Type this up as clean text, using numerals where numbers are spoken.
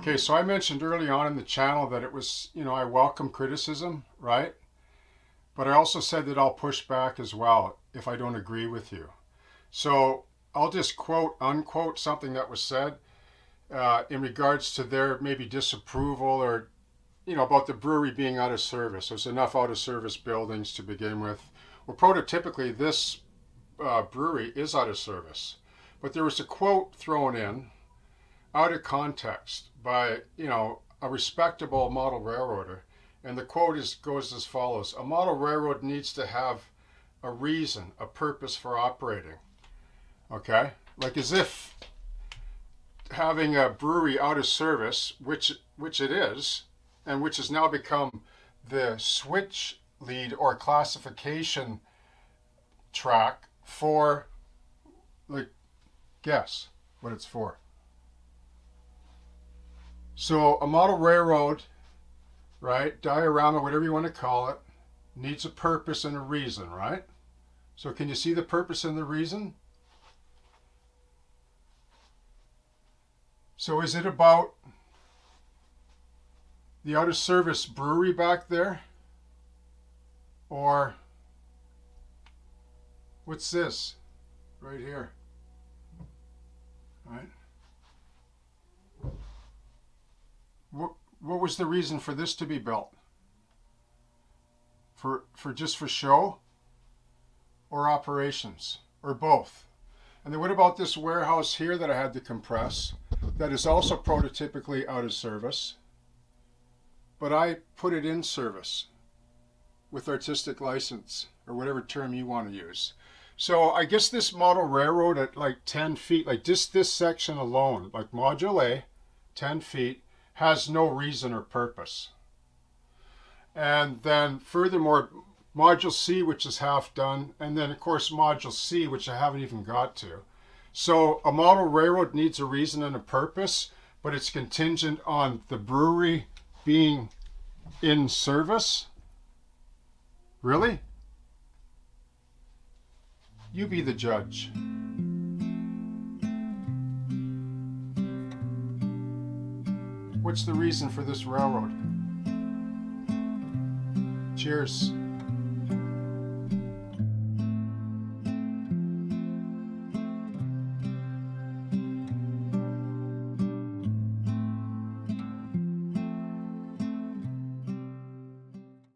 Okay, so I mentioned early on in the channel that it was, I welcome criticism, right? But I also said that I'll push back as well if I don't agree with you. So I'll just quote, unquote something that was said in regards to their maybe disapproval or, about the brewery being out of service. There's enough out of service buildings to begin with. Well, prototypically, this brewery is out of service. But there was a quote thrown in out of context by, a respectable model railroader. And the quote goes as follows: a model railroad needs to have a reason, a purpose for operating. Okay? Like as if having a brewery out of service, which it is, and which has now become the switch lead or classification track for, like, guess what it's for. So a model railroad, right, diorama, whatever you want to call it, needs a purpose and a reason, right? So can you see the purpose and the reason? So is it about the out of service brewery back there? Or what's this right here? Right? What was the reason for this to be built? For just for show or operations or both? And then what about this warehouse here that I had to compress that is also prototypically out of service, but I put it in service with artistic license or whatever term you want to use. So I guess this model railroad at like 10 feet, like just this section alone, like module A, 10 feet, has no reason or purpose. And then furthermore, module C, which is half done, and then of course module C, which I haven't even got to. So a model railroad needs a reason and a purpose, but it's contingent on the brewery being in service? Really? You be the judge. What's the reason for this railroad? Cheers.